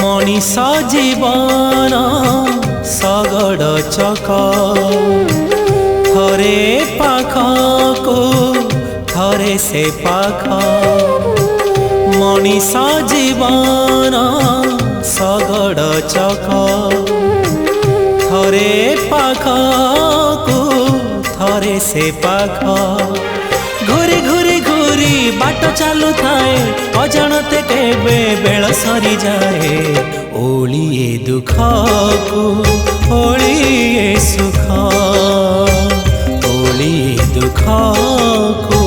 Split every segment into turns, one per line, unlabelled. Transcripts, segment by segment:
मनीष जीवन सगड़ चक थरे पाखकु थरे से पाख मनीष जीवन सगड़ चक थरे पाखकु थरे से पाख घूरी घूरी घूरी बाट चालू थाए अजाणते केबे बेल सरी जाए ओलिए दुख को ओलिए सुख ओलिए दुख को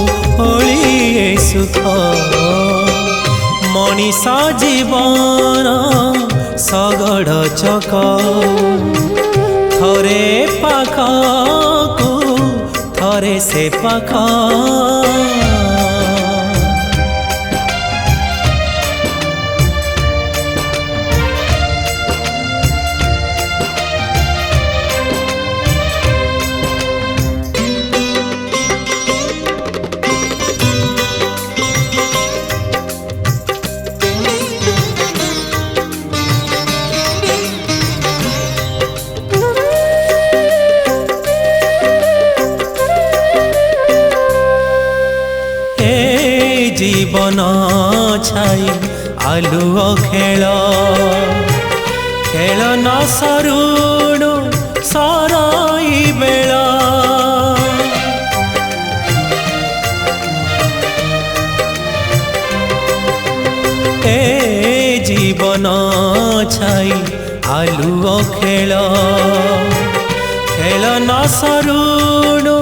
ओलिए सुख मनीष जीवन सगड़ चक थरे पाखकु थरे से पाख जीवन छाई आलुओ खेल खेल न सरुणु सरई बेला ए जीवन छाई आलुओ खेल खेल न सरुणु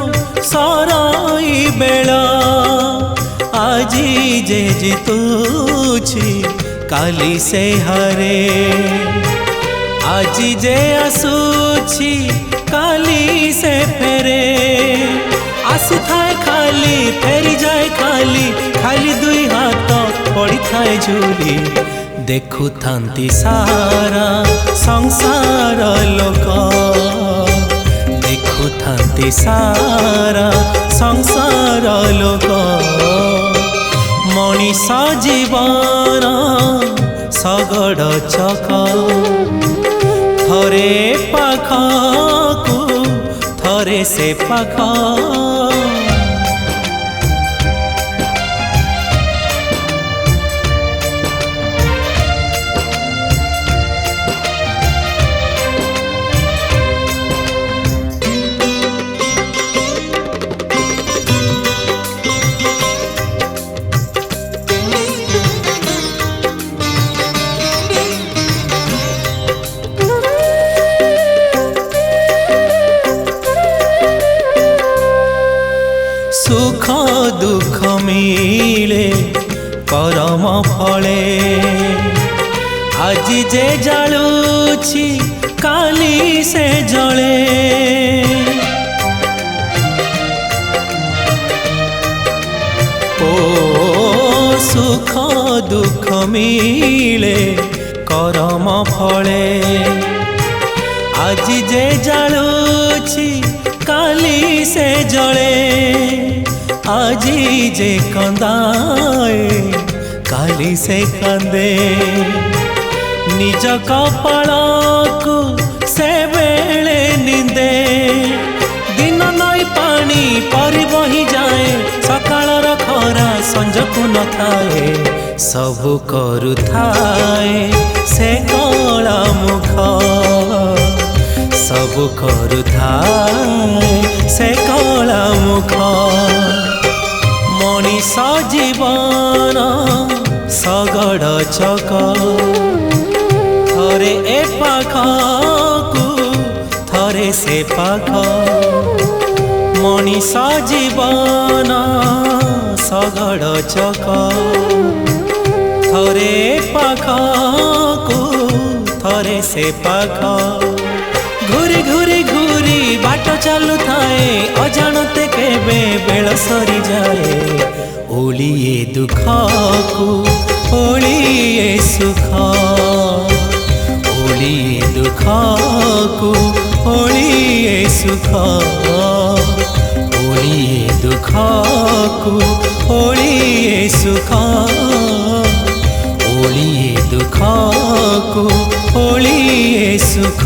सरई बेला आजी जे जीतुछि काली से हारे आजी जे आसुछि काली से फेरे आसी थाए खाली फेरी जाए खाली खाली दुई हाथ पड़ी थाए झूली देखु थांती सारा संसार लोक देखु थांती सारा संसार लोक मनीष जीवन सगड़ चक थरे पाखकु थरे से पाख सुख दुख मिले करम फले आज जे जालुछि काली से जले ओ सुख दुख मिले करम फले आज जे जालुछि काली से जले आजी जे कंदाए काली से कांदे निज कपाळकु से बेले निंदे दिन नई पानी परि बही जाए सकाळर खरा संजकु न थाए सबु करू थाए से कला मुख सब करुଥାଏ से कला मुख मनीष जीवन सगड़ चक थरे ए पाखकु थरे से पाख मनीष जीवन सगड़ चक थरे पाखकु थरे से पाख घूरी घूरी घूरी बाट चलु थाए अजाणते केबे बेल सरी जाए ओलिए दुख को ओलिए सुख ओलिए दुख को ओलिए सुख ओलिए दुख को ओलिए सुख ओलिए दुख को ओलिए सुख।